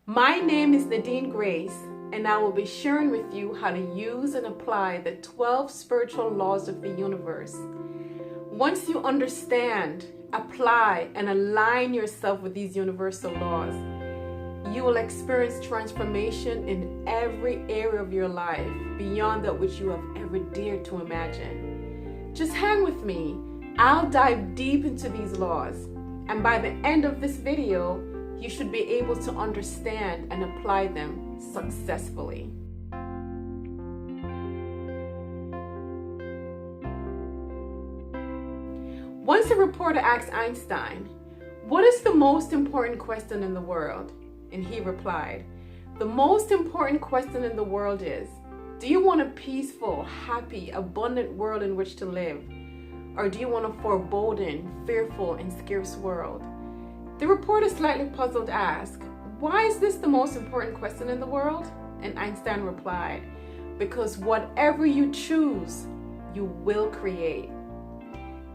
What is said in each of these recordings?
My name is Nadine Grace, and I will be sharing with you how to use and apply the 12 spiritual laws of the universe. Once you understand, apply, and align yourself with these universal laws, you will experience transformation in every area of your life beyond that which you have ever dared to imagine. Just hang with me. I'll dive deep into these laws, and by the end of this video, you should be able to understand and apply them successfully. Once a reporter asked Einstein, "What is the most important question in the world?" And he replied, "The most important question in the world is, do you want a peaceful, happy, abundant world in which to live? Or do you want a foreboding, fearful, and scarce world?" The reporter, slightly puzzled, asked, "Why is this the most important question in the world?" And Einstein replied, "Because whatever you choose, you will create."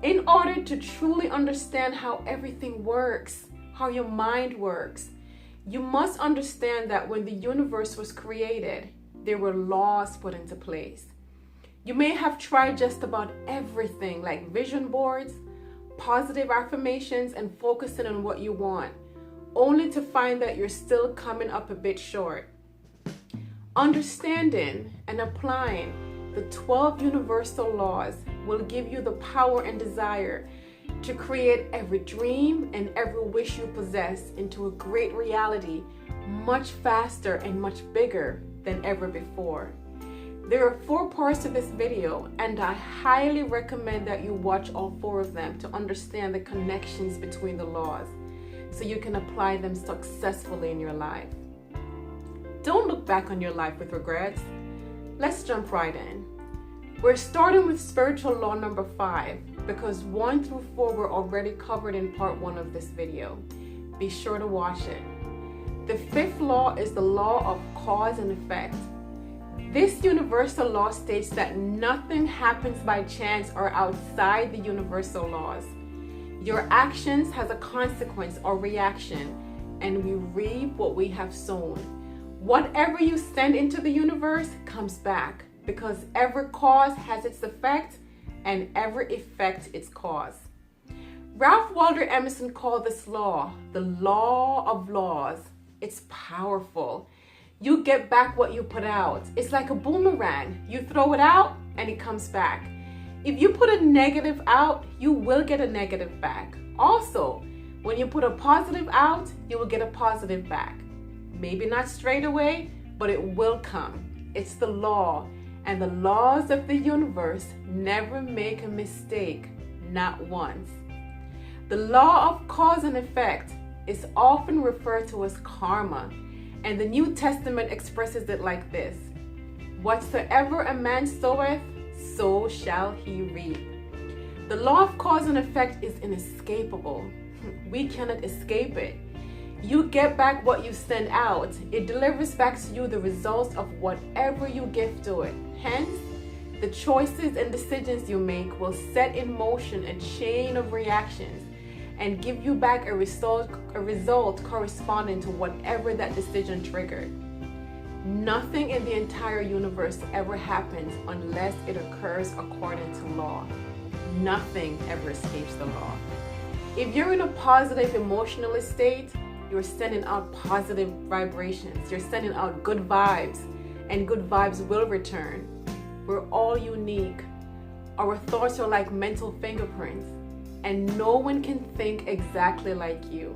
In order to truly understand how everything works, how your mind works, you must understand that when the universe was created, there were laws put into place. You may have tried just about everything, like vision boards, positive affirmations, and focusing on what you want, only to find that you're still coming up a bit short. Understanding and applying the 12 universal laws will give you the power and desire to create every dream and every wish you possess into a great reality much faster and much bigger than ever before. There are 4 parts to this video, and I highly recommend that you watch all 4 of them to understand the connections between the laws so you can apply them successfully in your life. Don't look back on your life with regrets. Let's jump right in. We're starting with spiritual law number 5 because 1 through 4 were already covered in part 1 of this video. Be sure to watch it. The 5th law is the law of cause and effect. This universal law states that nothing happens by chance or outside the universal laws. Your actions has a consequence or reaction, and we reap what we have sown. Whatever you send into the universe comes back, because every cause has its effect and every effect its cause. Ralph Waldo Emerson called this law the law of laws. It's powerful. You get back what you put out. It's like a boomerang. You throw it out and it comes back. If you put a negative out, you will get a negative back. Also, when you put a positive out, you will get a positive back. Maybe not straight away, but it will come. It's the law, and the laws of the universe never make a mistake, not once. The law of cause and effect is often referred to as karma, and the New Testament expresses it like this: "Whatsoever a man soweth, so shall he reap." The law of cause and effect is inescapable. We cannot escape it. You get back what you send out. It delivers back to you the results of whatever you give to it. Hence, the choices and decisions you make will set in motion a chain of reactions and give you back a result corresponding to whatever that decision triggered. Nothing in the entire universe ever happens unless it occurs according to law. Nothing ever escapes the law. If you're in a positive emotional state, you're sending out positive vibrations. You're sending out good vibes, and good vibes will return. We're all unique. Our thoughts are like mental fingerprints, and no one can think exactly like you.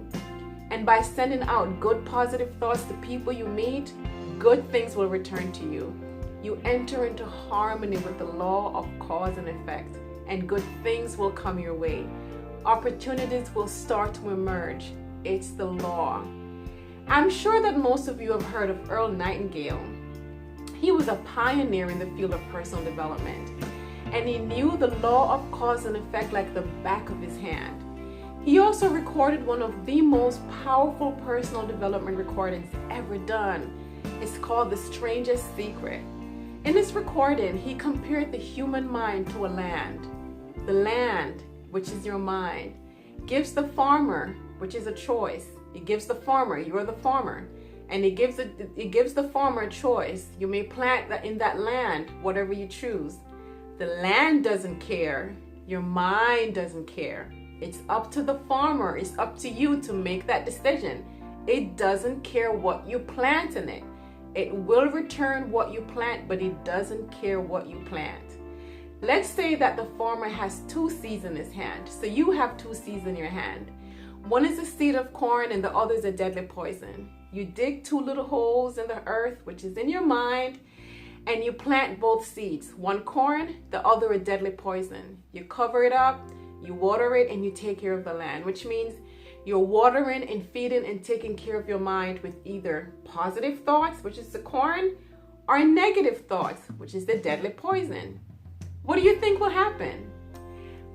And by sending out good positive thoughts to people you meet, good things will return to you. You enter into harmony with the law of cause and effect, and good things will come your way. Opportunities will start to emerge. It's the law. I'm sure that most of you have heard of Earl Nightingale. He was a pioneer in the field of personal development, and he knew the law of cause and effect like the back of his hand. He also recorded one of the most powerful personal development recordings ever done. It's called The Strangest Secret. In this recording, he compared the human mind to a land. The land, which is your mind, gives the farmer, which is a choice. It gives the farmer, you're the farmer, And it gives the farmer a choice. You may plant that in that land, whatever you choose. The land doesn't care. Your mind doesn't care. It's up to the farmer. It's up to you to make that decision. It doesn't care what you plant in it. It will return what you plant, but it doesn't care what you plant. Let's say that the farmer has 2 seeds in his hand. So you have 2 seeds in your hand. One is a seed of corn and the other is a deadly poison. You dig 2 little holes in the earth, which is in your mind, and you plant both seeds. One corn, the other a deadly poison. You cover it up, you water it, and you take care of the land, which means you're watering and feeding and taking care of your mind with either positive thoughts, which is the corn, or negative thoughts, which is the deadly poison. What do you think will happen?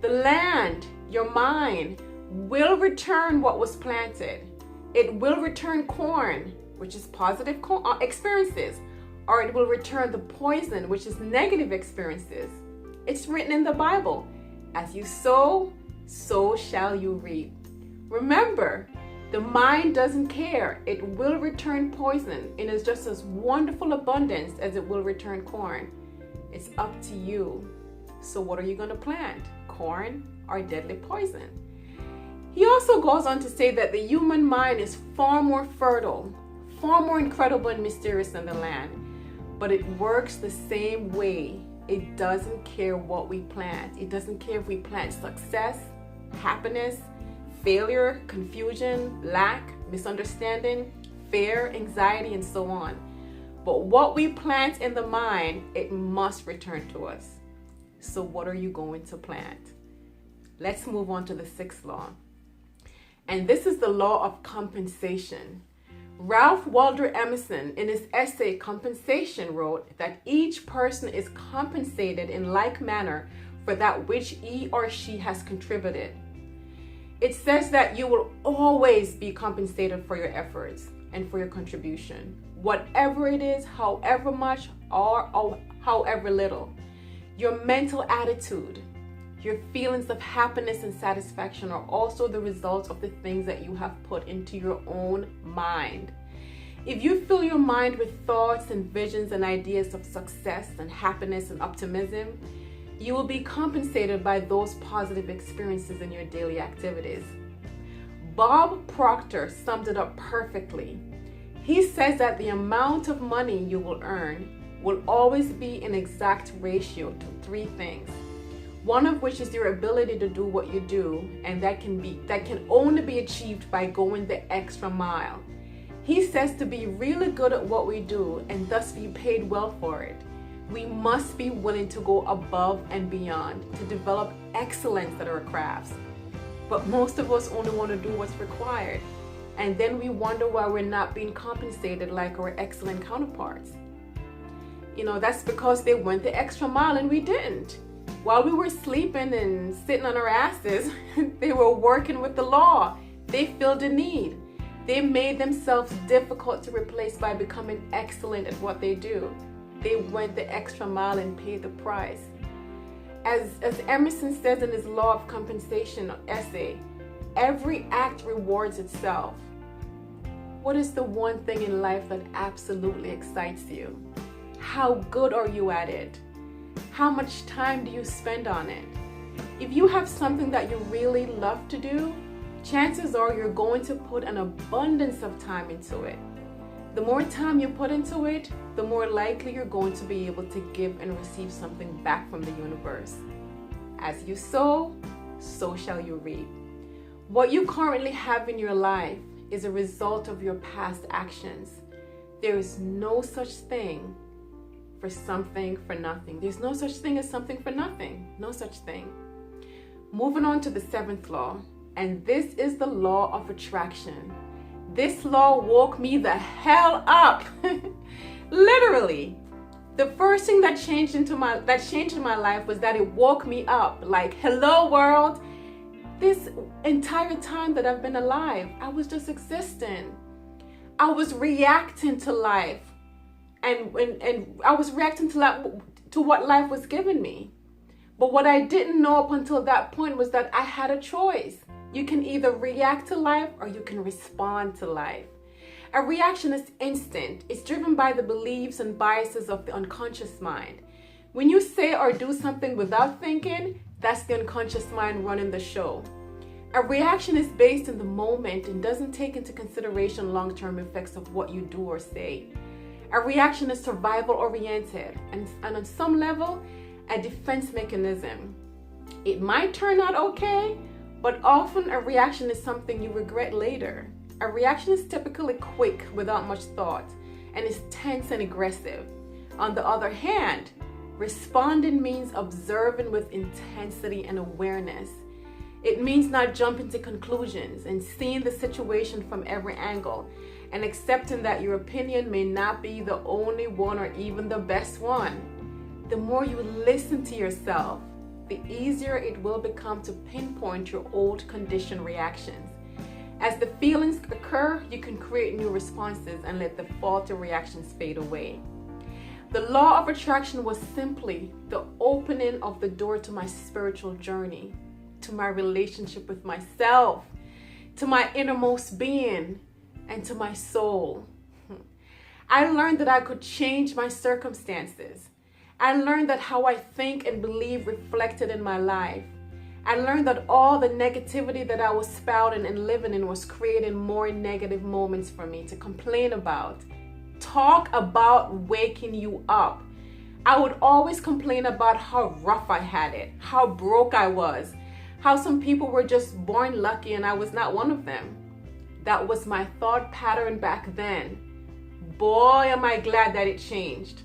The land, your mind, will return what was planted. It will return corn, which is positive experiences, or it will return the poison, which is negative experiences. It's written in the Bible, as you sow, so shall you reap. Remember, the mind doesn't care. It will return poison in as just as wonderful abundance as it will return corn. It's up to you. So what are you going to plant? Corn or deadly poison? He also goes on to say that the human mind is far more fertile, far more incredible and mysterious than the land, but it works the same way. It doesn't care what we plant. It doesn't care if we plant success, happiness, failure, confusion, lack, misunderstanding, fear, anxiety, and so on. But what we plant in the mind, it must return to us. So what are you going to plant? Let's move on to the 6th law. And this is the law of compensation. Ralph Waldo Emerson, in his essay Compensation, wrote that each person is compensated in like manner for that which he or she has contributed. It says that you will always be compensated for your efforts and for your contribution, whatever it is, however much or however little. Your mental attitude, your feelings of happiness and satisfaction are also the result of the things that you have put into your own mind. If you fill your mind with thoughts and visions and ideas of success and happiness and optimism, you will be compensated by those positive experiences in your daily activities. Bob Proctor summed it up perfectly. He says that the amount of money you will earn will always be an exact ratio to 3 things. One of which is your ability to do what you do, and that can only be achieved by going the extra mile. He says to be really good at what we do and thus be paid well for it, we must be willing to go above and beyond to develop excellence at our crafts. But most of us only want to do what's required, and then we wonder why we're not being compensated like our excellent counterparts. That's because they went the extra mile and we didn't. While we were sleeping and sitting on our asses, they were working with the law. They filled a need. They made themselves difficult to replace by becoming excellent at what they do. They went the extra mile and paid the price. As Emerson says in his Law of Compensation essay, every act rewards itself. What is the one thing in life that absolutely excites you? How good are you at it? How much time do you spend on it? If you have something that you really love to do, chances are you're going to put an abundance of time into it. The more time you put into it, the more likely you're going to be able to give and receive something back from the universe. As you sow, so shall you reap. What you currently have in your life is a result of your past actions. There is no such thing for something for nothing. There's no such thing as something for nothing. No such thing. Moving on to the 7th law, and this is the law of attraction. This law woke me the hell up. Literally. The first thing that changed in my life was that it woke me up. Like, hello world. This entire time that I've been alive, I was just existing. I was reacting to life. And I was reacting to what life was giving me. But what I didn't know up until that point was that I had a choice. You can either react to life or you can respond to life. A reaction is instant. It's driven by the beliefs and biases of the unconscious mind. When you say or do something without thinking, that's the unconscious mind running the show. A reaction is based in the moment and doesn't take into consideration long-term effects of what you do or say. A reaction is survival oriented and on some level, a defense mechanism. It might turn out okay, but often a reaction is something you regret later. A reaction is typically quick without much thought and is tense and aggressive. On the other hand, responding means observing with intensity and awareness. It means not jumping to conclusions and seeing the situation from every angle and accepting that your opinion may not be the only one or even the best one. The more you listen to yourself, the easier it will become to pinpoint your old conditioned reactions. As the feelings occur, you can create new responses and let the faulty reactions fade away. The law of attraction was simply the opening of the door to my spiritual journey, to my relationship with myself, to my innermost being, and to my soul. I learned that I could change my circumstances. I learned that how I think and believe reflected in my life. I learned that all the negativity that I was spouting and living in was creating more negative moments for me to complain about. Talk about waking you up. I would always complain about how rough I had it, how broke I was, how some people were just born lucky and I was not one of them. That was my thought pattern back then. Boy, am I glad that it changed.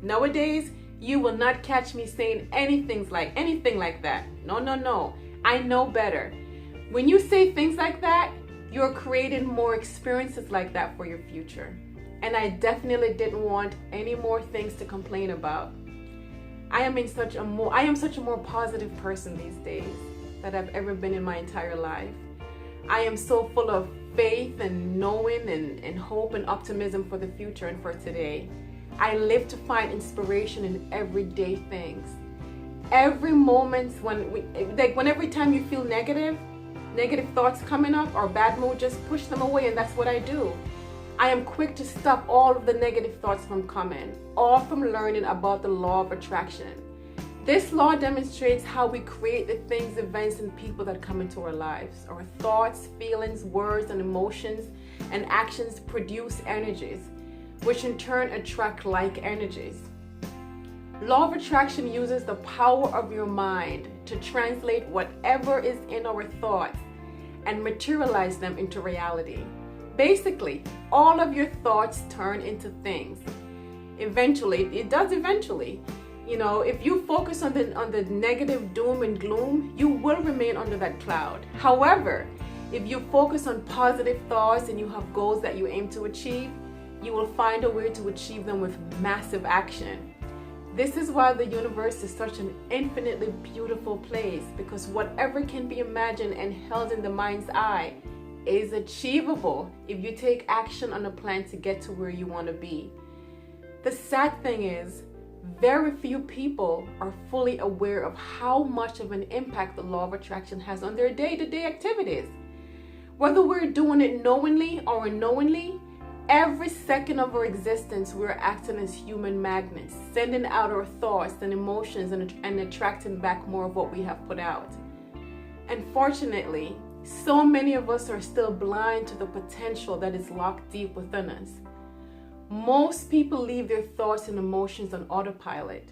Nowadays, you will not catch me saying anything like that. No. I know better. When you say things like that, you're creating more experiences like that for your future. And I definitely didn't want any more things to complain about. I am such a more positive person these days than I've ever been in my entire life. I am so full of faith and knowing and hope and optimism for the future and for today. I live to find inspiration in everyday things. Every moment every time you feel negative thoughts coming up or bad mood, just push them away, and that's what I do. I am quick to stop all of the negative thoughts from coming, all from learning about the law of attraction. This law demonstrates how we create the things, events, and people that come into our lives. Our thoughts, feelings, words, and emotions and actions produce energies, which in turn attract like energies. Law of attraction uses the power of your mind to translate whatever is in our thoughts and materialize them into reality. Basically, all of your thoughts turn into things. Eventually. If you focus on the negative doom and gloom, you will remain under that cloud. However, if you focus on positive thoughts and you have goals that you aim to achieve, you will find a way to achieve them with massive action. This is why the universe is such an infinitely beautiful place, because whatever can be imagined and held in the mind's eye is achievable if you take action on a plan to get to where you want to be. The sad thing is, very few people are fully aware of how much of an impact the law of attraction has on their day-to-day activities. Whether we're doing it knowingly or unknowingly, every second of our existence we're acting as human magnets, sending out our thoughts and emotions and attracting back more of what we have put out. Unfortunately, so many of us are still blind to the potential that is locked deep within us. Most people leave their thoughts and emotions on autopilot.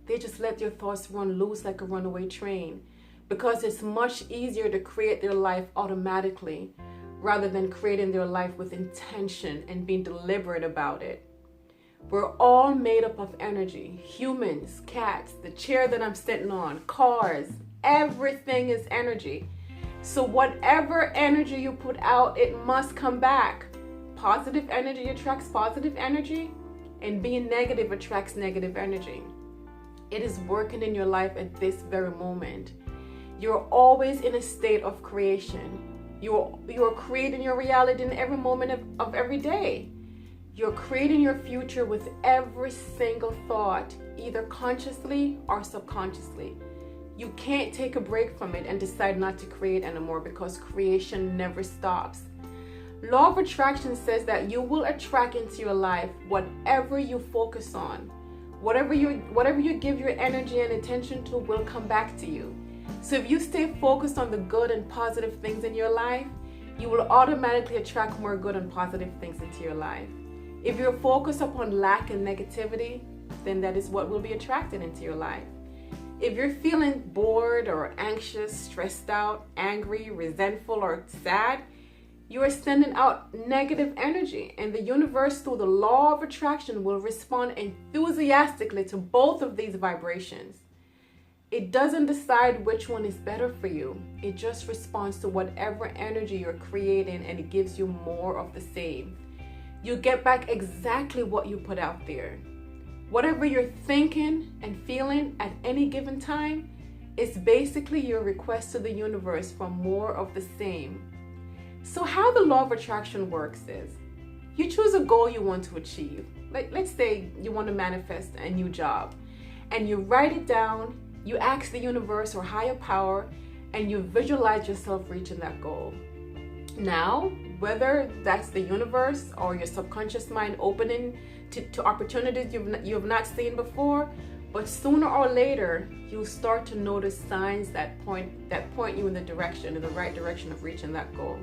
They just let their thoughts run loose like a runaway train because it's much easier to create their life automatically rather than creating their life with intention and being deliberate about it. We're all made up of energy. Humans, cats, the chair that I'm sitting on, cars, everything is energy. So whatever energy you put out, it must come back. Positive energy attracts positive energy, and being negative attracts negative energy. It is working in your life at this very moment. You're always in a state of creation. You're creating your reality in every moment of every day. You're creating your future with every single thought, either consciously or subconsciously. You can't take a break from it and decide not to create anymore because creation never stops. Law of attraction says that you will attract into your life whatever you focus on. Whatever you give your energy and attention to will come back to you. So if you stay focused on the good and positive things in your life, you will automatically attract more good and positive things into your life. If you're focused upon lack and negativity, then that is what will be attracted into your life. If you're feeling bored or anxious, stressed out, angry, resentful, or sad, you are sending out negative energy, and the universe, through the law of attraction, will respond enthusiastically to both of these vibrations. It doesn't decide which one is better for you. It just responds to whatever energy you're creating, and it gives you more of the same. You get back exactly what you put out there. Whatever you're thinking and feeling at any given time is basically your request to the universe for more of the same. So how the law of attraction works is, you choose a goal you want to achieve. Let's say you want to manifest a new job, and you write it down, you ask the universe or higher power, and you visualize yourself reaching that goal. Now, whether that's the universe or your subconscious mind opening to opportunities you've not seen before, but sooner or later, you'll start to notice signs that point you in the right direction of reaching that goal.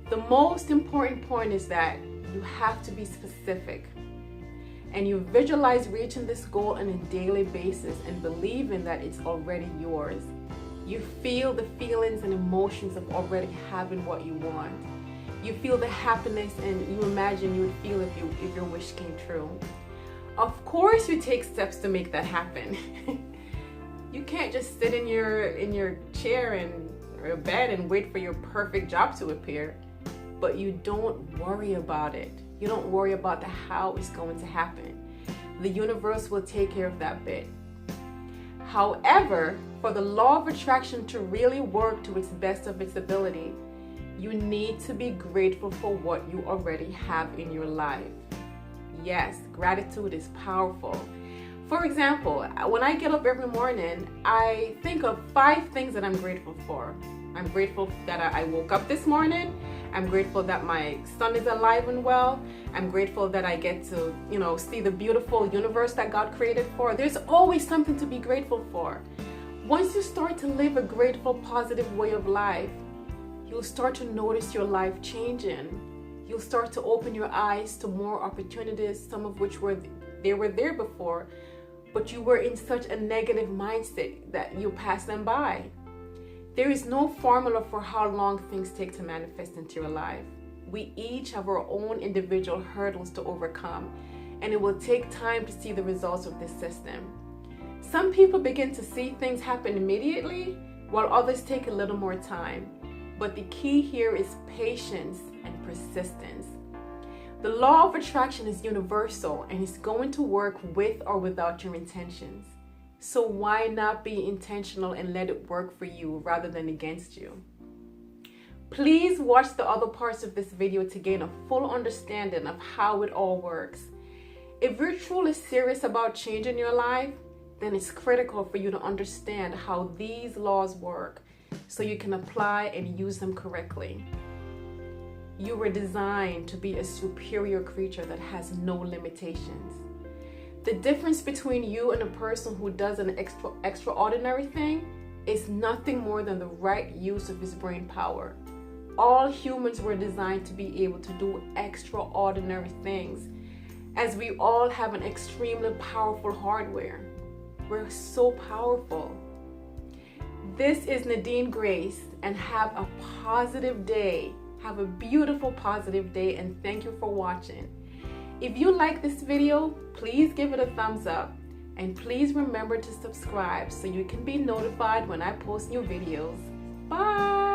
The most important point is that you have to be specific, and you visualize reaching this goal on a daily basis and believing that it's already yours. You feel the feelings and emotions of already having what you want. You feel the happiness, and you imagine you would feel if your wish came true. Of course, you take steps to make that happen. You can't just sit in your chair and or bed and wait for your perfect job to appear. But you don't worry about it. You don't worry about the how it's going to happen. The universe will take care of that bit. However, for the law of attraction to really work to its best of its ability, you need to be grateful for what you already have in your life. Yes, gratitude is powerful. For example, when I get up every morning, I think of 5 things that I'm grateful for. I'm grateful that I woke up this morning. I'm grateful that my son is alive and well. I'm grateful that I get to, see the beautiful universe that God created for. There's always something to be grateful for. Once you start to live a grateful, positive way of life, you'll start to notice your life changing. You'll start to open your eyes to more opportunities, some of which were there before, but you were in such a negative mindset that you pass them by. There is no formula for how long things take to manifest into your life. We each have our own individual hurdles to overcome, and it will take time to see the results of this system. Some people begin to see things happen immediately, while others take a little more time. But the key here is patience and persistence. The law of attraction is universal, and it's going to work with or without your intentions. So why not be intentional and let it work for you rather than against you? Please watch the other parts of this video to gain a full understanding of how it all works. If you're truly serious about changing your life, then it's critical for you to understand how these laws work so you can apply and use them correctly. You were designed to be a superior creature that has no limitations. The difference between you and a person who does an extraordinary thing is nothing more than the right use of his brain power. All humans were designed to be able to do extraordinary things, as we all have an extremely powerful hardware. We're so powerful. This is Nadine Grace, and have a positive day. Have a beautiful, positive day, and thank you for watching. If you like this video, please give it a thumbs up, and please remember to subscribe so you can be notified when I post new videos. Bye!